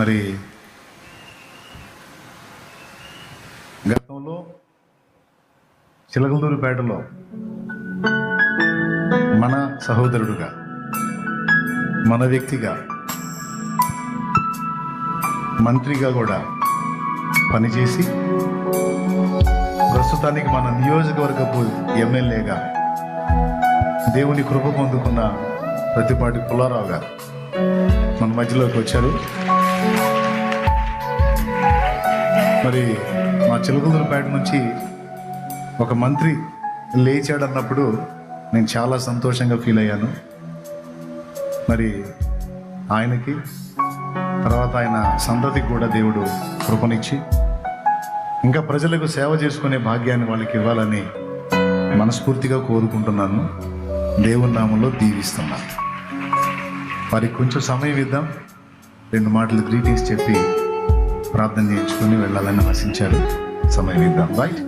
మరి గతంలో చిలకలూరిపేటలో మన సహోదరుడుగా, మన వ్యక్తిగా, మంత్రిగా కూడా పనిచేసి ప్రస్తుతానికి మన నియోజకవర్గపు ఎమ్మెల్యేగా దేవుని కృప పొందుకున్న ప్రతిపాటి పుల్లారావు గారు మన మధ్యలోకి వచ్చారు. మరి మా చిలకలూరిపేట నుంచి ఒక మంత్రి లేచాడన్నప్పుడు నేను చాలా సంతోషంగా ఫీల్ అయ్యాను. మరి ఆయనకి తర్వాత ఆయన సంతతికి కూడా దేవుడు కృపనిచ్చి ఇంకా ప్రజలకు సేవ చేసుకునే భాగ్యాన్ని వాళ్ళకి ఇవ్వాలని మనస్ఫూర్తిగా కోరుకుంటున్నాను. దేవుని నామంలో దీవిస్తున్నాను. వారికి కొంచెం సమయం ఇద్దాం. 2 మాటలు గ్రీటింగ్స్ చెప్పి ప్రార్థన చేయించుకొని వెళ్ళాలని ఆశించారు. సమయం ఇద్దాం. రైట్,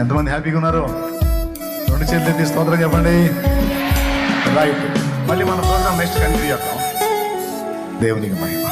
ఎంతమంది హ్యాపీగా ఉన్నారు? 2 చేతులు ఎత్తి స్తోత్రం చెప్పండి. రైట్, మళ్ళీ మన ప్రోగ్రామ్ నెక్స్ట్ కంటిన్యూ చేద్దాం. దేవునికి మహిమ.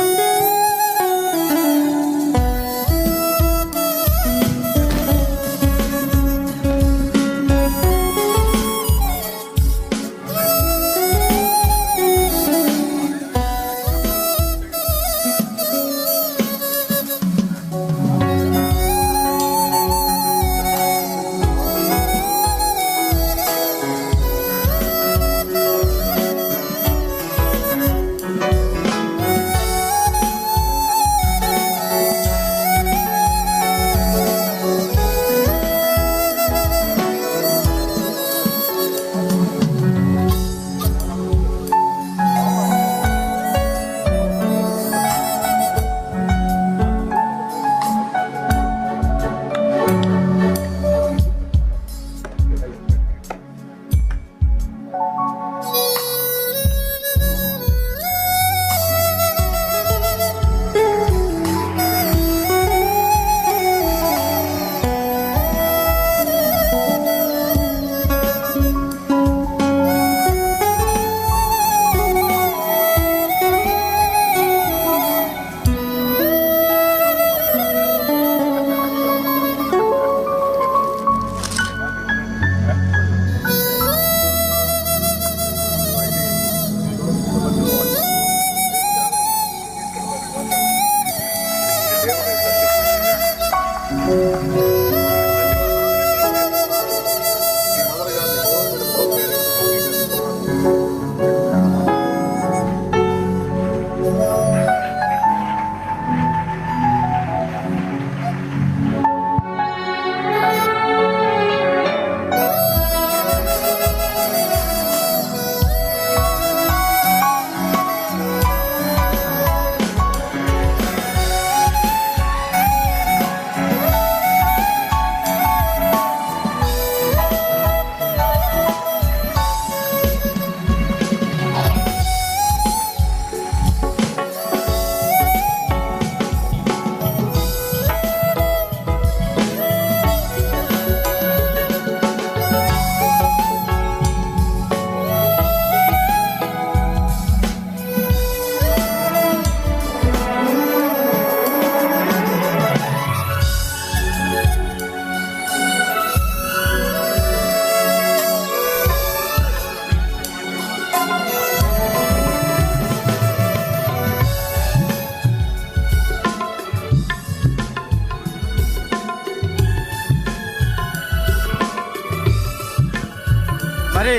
మరి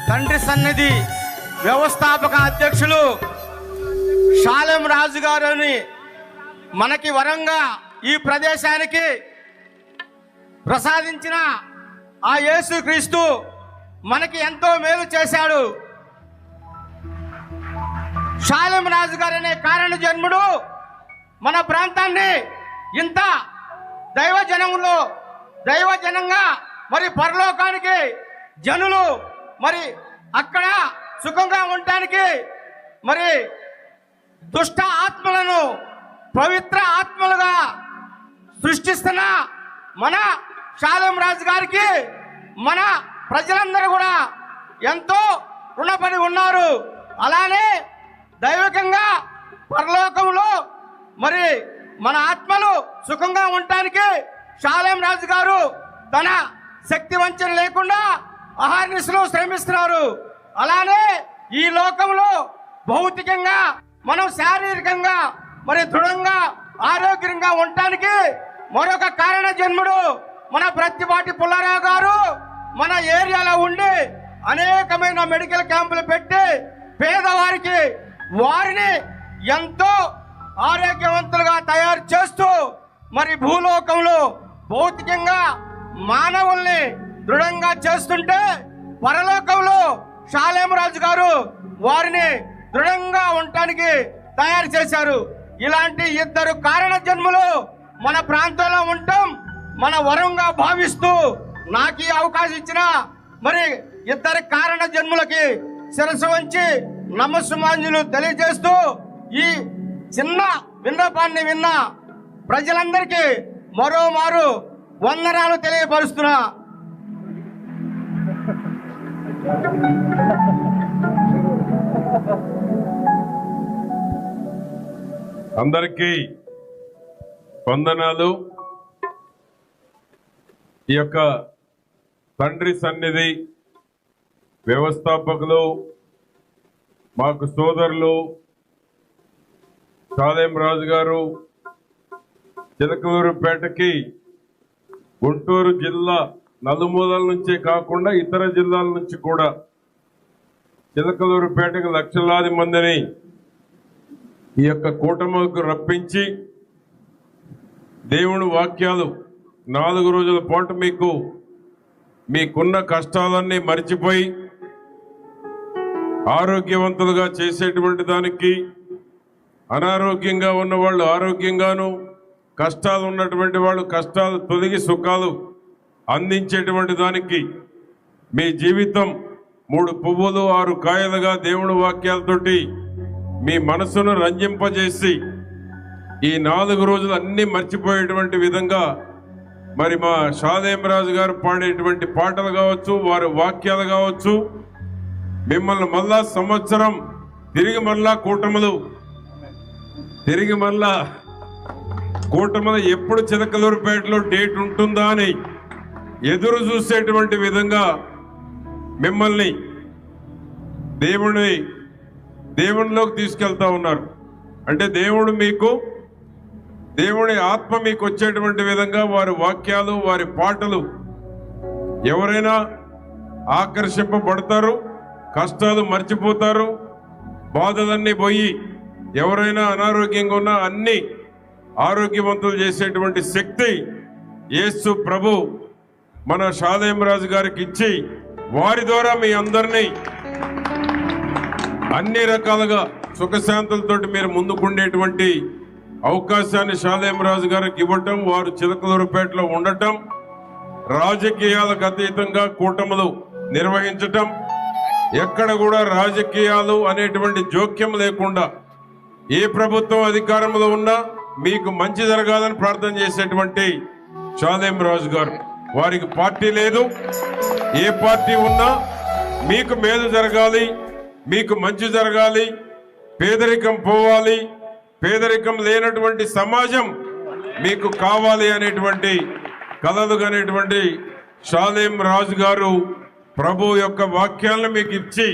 తండ్రి సన్నిధి వ్యవస్థాపక అధ్యక్షులు షాలెం రాజు గారిని మనకి వరంగా ఈ ప్రదేశానికి ప్రసాదించిన ఆ యేసుక్రీస్తు మనకి ఎంతో మేలు చేశాడు. షాలెం రాజు గారు అనే కారణ జన్ముడు మన ప్రాంతాన్ని ఇంత దైవజనంగా మరి పరలోకానికి జనులు మరి అక్కడ సుఖంగా ఉండటానికి మరి దుష్ట ఆత్మలను పవిత్ర ఆత్మలుగా సృష్టిస్తున్న మన షాలెం రాజు గారికి మన ప్రజలందరూ కూడా ఎంతో రుణపడి ఉన్నారు. అలానే దైవికంగా పరలోకంలో మరి మన ఆత్మలు సుఖంగా ఉండటానికి షాలేం రాజు గారు తన శక్తి వంచన లేకుండా అహర్నిశలు శ్రమిస్తున్నారు. అలానే ఈ లోకంలో భౌతికంగా మనం శారీరకంగా మరి దృఢంగా ఆరోగ్యంగా ఉండటానికి మరొక కారణ జన్ముడు మన ప్రత్తిపాటి పుల్లారావు గారు మన ఏరియాలో ఉండి అనేకమైన మెడికల్ క్యాంపులు పెట్టి పేదవారికి వారిని ఎంతో ఆరోగ్యవంతులుగా తయారు చేస్తూ మరి భూలోకంలో భౌతికంగా మానవుల్ని దృఢంగా చేస్తుంటే పరలోకంలో షాలేం రాజు గారు వారిని దృఢంగా ఉండటానికి తయారు చేశారు. ఇలాంటి ఇద్దరు కారణ జన్ములు మన ప్రాంతంలో ఉండటం మన వరంగా భావిస్తూ నాకు ఈ అవకాశం ఇచ్చిన మరి ఇద్దరు కారణ జన్ములకి శిరస్సు వంచి నమస్సుమాంజులు తెలియజేస్తూ ఈ చిన్న విన్నపాన్ని విన్న ప్రజలందరికీ మరోమారు వందనాలు తెలియపరుస్తున్నా. అందరికీ వందనాలు. ఈ యొక్క తండ్రి సన్నిధి వ్యవస్థాపకులు మాకు సోదరులు షాలేం రాజు గారు చిలకలూరుపేటకి గుంటూరు జిల్లా నలుమూలల నుంచే కాకుండా ఇతర జిల్లాల నుంచి కూడా చిలకలూరుపేటకు లక్షలాది మందిని ఈ యొక్క కూటమికి రప్పించి దేవుని వాక్యాలు 4 రోజుల పాటు మీకున్న కష్టాలన్నీ మర్చిపోయి ఆరోగ్యవంతులుగా చేసేటువంటి దానికి, అనారోగ్యంగా ఉన్న వాళ్ళు ఆరోగ్యంగాను, కష్టాలు ఉన్నటువంటి వాళ్ళు కష్టాలు తొలగి సుఖాలు అందించేటువంటి దానికి మీ జీవితం 3 పువ్వులు 6 కాయలుగా దేవుని వాక్యాలతోటి మీ మనసును రంజింపజేసి ఈ 4 రోజులు అన్నీ మర్చిపోయేటువంటి విధంగా మరి మా షాలేం రాజు గారు పాడేటువంటి పాటలు కావచ్చు, వారి వాక్యాలు కావచ్చు, మిమ్మల్ని మళ్ళా సంవత్సరం తిరిగి మళ్ళా కూటములు ఎప్పుడు చిలకలూరుపేటలో డేట్ ఉంటుందా అని ఎదురు చూసేటువంటి విధంగా మిమ్మల్ని దేవునిలోకి తీసుకెళ్తా ఉన్నారు. అంటే దేవుని ఆత్మ మీకు వచ్చేటువంటి విధంగా వారి వాక్యాలు, వారి పాటలు ఎవరైనా ఆకర్షింపబడతారు, కష్టాలు మర్చిపోతారు, బాధలన్నీ పోయి ఎవరైనా అనారోగ్యంగా ఉన్నా అన్ని ఆరోగ్యవంతులు చేసేటువంటి శక్తి యేసు ప్రభు మన షాలేం రాజు గారికి ఇచ్చి వారి ద్వారా మీ అందరినీ అన్ని రకాలుగా సుఖశాంతులతోటి మీరు ముందుకుండేటువంటి అవకాశాన్ని షాలేం రాజు గారికి ఇవ్వటం, వారు చిలకలూరుపేటలో ఉండటం, రాజకీయాలకు అతీతంగా కూటములు నిర్వహించటం, ఎక్కడ కూడా రాజకీయాలు అనేటువంటి జోక్యం లేకుండా ఏ ప్రభుత్వం అధికారంలో ఉన్నా మీకు మంచి జరగాలని ప్రార్థన చేసేటువంటి షాలేం రాజు గారు. వారికి పార్టీ లేదు, ఏ పార్టీ ఉన్నా మీకు మేలు జరగాలి, మీకు మంచి జరగాలి, పేదరికం పోవాలి, పేదరికం లేనటువంటి సమాజం మీకు కావాలి అనేటువంటి కలలు అనేటువంటి షాలేం రాజు గారు ప్రభు యొక్క వాక్యాలను మీకు ఇచ్చి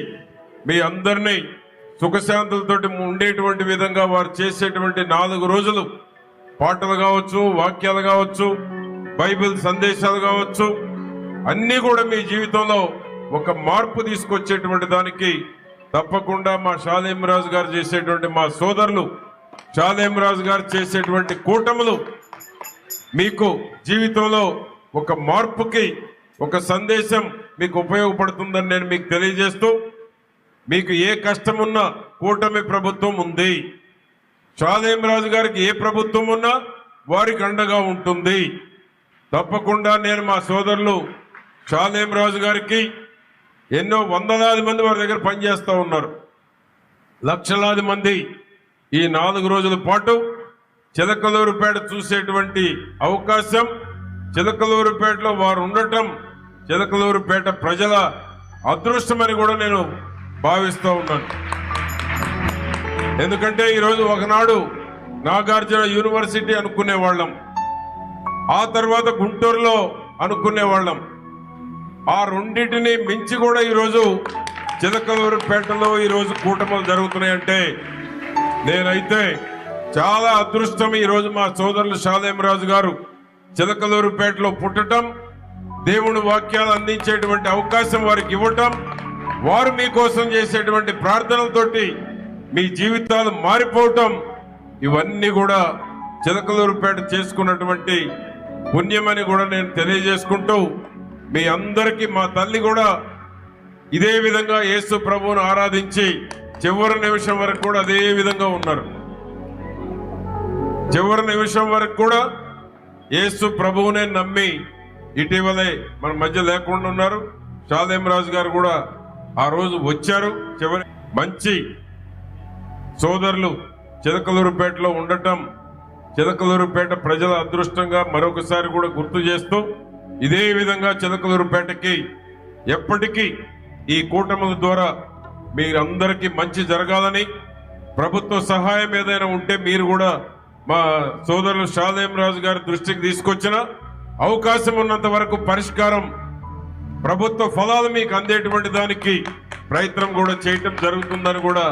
మీ అందరినీ సుఖశాంతులతోటి ఉండేటువంటి విధంగా వారు చేసేటువంటి 4 రోజులు పాటలు కావచ్చు, వాక్యాలు కావచ్చు, బైబిల్ సందేశాలు కావచ్చు, అన్నీ కూడా మీ జీవితంలో ఒక మార్పు తీసుకొచ్చేటువంటి దానికి తప్పకుండా మా షాలేం రాజు గారు చేసేటువంటి, మా సోదరులు షాలేం రాజు గారు చేసేటువంటి కూటములు మీకు జీవితంలో ఒక మార్పుకి ఒక సందేశం మీకు ఉపయోగపడుతుందని నేను మీకు తెలియజేస్తూ, మీకు ఏ కష్టం ఉన్నా కూటమి ప్రభుత్వం ఉంది. షాలేం రాజు గారికి ఏ ప్రభుత్వం ఉన్నా వారికి అండగా ఉంటుంది. తప్పకుండా నేను మా సోదరులు షాలేం రాజు గారికి ఎన్నో వందలాది మంది వారి దగ్గర పనిచేస్తూ ఉన్నారు, లక్షలాది మంది ఈ 4 రోజుల పాటు చిలకలూరుపేట చూసేటువంటి అవకాశం, చిలకలూరుపేటలో వారు ఉండటం చిలకలూరుపేట ప్రజల అదృష్టమని కూడా నేను భావిస్తూ ఉన్నాను. ఎందుకంటే ఈరోజు ఒకనాడు నాగార్జున యూనివర్సిటీ అనుకునేవాళ్ళం, ఆ తర్వాత గుంటూరులో అనుకునేవాళ్ళం. ఆ రెండింటిని మించి కూడా ఈరోజు చిలకలూరుపేటలో ఈరోజు కూటములు జరుగుతున్నాయంటే నేనైతే చాలా అదృష్టం. ఈరోజు మా సోదరులు షాలేంరాజు గారు చిలకలూరుపేటలో పుట్టడం, దేవుని వాక్యాలు అందించేటువంటి అవకాశం వారికి ఇవ్వటం, వారు మీకోసం చేసేటువంటి ప్రార్థనలతోటి మీ జీవితాలు మారిపోవటం, ఇవన్నీ కూడా చిలకలూరుపేట చేసుకున్నటువంటి పుణ్యమని కూడా నేను తెలియజేసుకుంటూ, మీ అందరికీ మా తల్లి కూడా ఇదే విధంగా యేసు ప్రభువును ఆరాధించి చివరి నిమిషం వరకు కూడా అదే విధంగా ఉన్నారు. చివరి నిమిషం వరకు కూడా యేసు ప్రభువునే నమ్మి ఇటీవలే మన మధ్య లేకుండా ఉన్నారు. షాలేంరాజు గారు కూడా ఆ రోజు వచ్చారు. చివరి మంచి సోదరులు చిలకలూరుపేటలో ఉండటం చిలకలూరుపేట ప్రజల అదృష్టంగా మరొకసారి కూడా గుర్తు చేస్తూ, ఇదే విధంగా చిలకలూరుపేటకి ఎప్పటికీ ఈ కూటముల ద్వారా మీరందరికీ మంచి జరగాలని, ప్రభుత్వ సహాయం ఏదైనా ఉంటే మీరు కూడా మా సోదరులు షాలేంరాజు గారి దృష్టికి తీసుకొచ్చిన అవకాశం ఉన్నంత వరకు పరిష్కారం, ప్రభుత్వ ఫలాలు మీకు అందేటువంటి దానికి ప్రయత్నం కూడా చేయటం జరుగుతుందని కూడా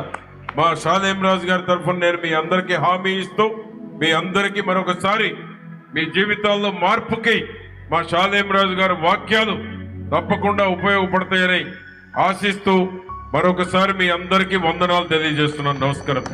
మా షాలేంరాజు గారి తరఫున నేను మీ అందరికీ హామీ ఇస్తూ, మీ అందరికీ మరొకసారి మీ జీవితాల్లో మార్పుకి మా షాలేంరాజు గారి వాక్యాలు తప్పకుండా ఉపయోగపడతాయని ఆశిస్తూ మరొకసారి మీ అందరికీ వందనాలు తెలియజేస్తున్నాను. నమస్కారం.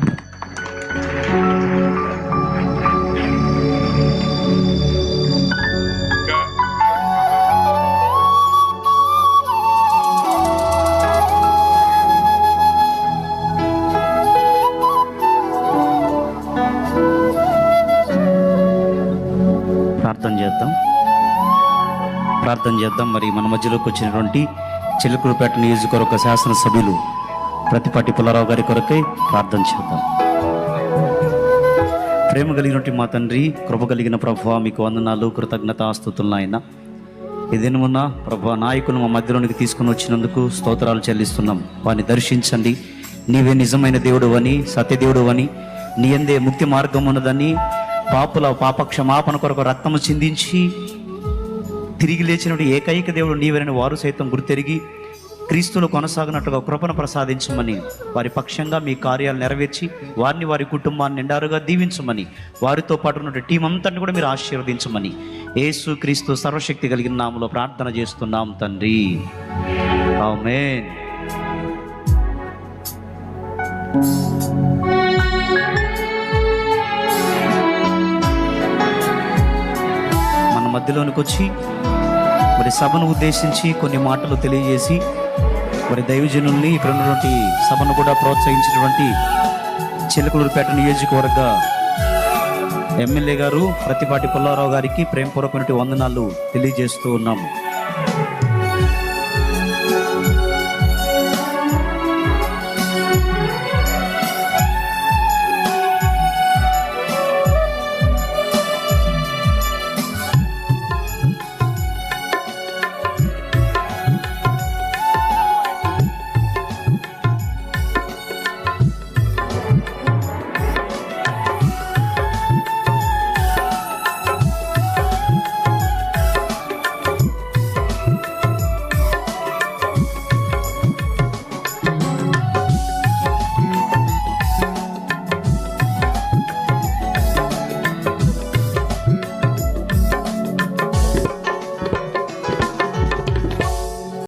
ప్రార్థన చేద్దాం. మరి మన మధ్యలోకి వచ్చినటువంటి చిలకలూరుపేట నియోజకవర్గ శాసనసభ్యులు ప్రతిపాటి పుల్లారావు గారి కొరకై ప్రార్థన చేద్దాం. ప్రేమ కలిగినటువంటి మా తండ్రి, కృప కలిగిన ప్రభువా, మీకు వందనాలు, కృతజ్ఞతాస్తుతులు నాయన. ఇదేనుమున్నా ప్రభువా, నాయకులు మా మధ్యలోనికి తీసుకుని వచ్చినందుకు స్తోత్రాలు చెల్లిస్తున్నాం. వారిని దర్శించండి. నీవే నిజమైన దేవుడు అని, సత్యదేవుడు అని, నీ యందే ముక్తి మార్గం ఉన్నదని, పాపుల పాప క్షమాపణ కొరకు రక్తము చిందించి తిరిగి లేచినటువంటి ఏకైక దేవుడు నీవేనని వారు సైతం గుర్తెరిగి క్రీస్తులు కొనసాగినట్టుగా కృపను ప్రసాదించమని, వారి పక్షంగా మీ కార్యాలు నెరవేర్చి వారిని, వారి కుటుంబాన్ని నిండారుగా దీవించమని, వారితో పాటు ఉన్న టీం అంతటిని కూడా మీరు ఆశీర్వదించమని యేసు క్రీస్తు సర్వశక్తి కలిగిన నామములో ప్రార్థన చేస్తున్నాం తండ్రి. ఆమేన్. మన మధ్యలోనికి వచ్చి మరి సభను ఉద్దేశించి కొన్ని మాటలు తెలియజేసి మరి దైవజనుల్ని, ఇక్కడ ఉన్నటువంటి సభను కూడా ప్రోత్సహించినటువంటి చిలకలూరుపేట నియోజకవర్గ ఎమ్మెల్యే గారు ప్రతిపాటి పుల్లారావు గారికి ప్రేమపూర్వకమైన వందనాలు తెలియజేస్తూ ఉన్నాము.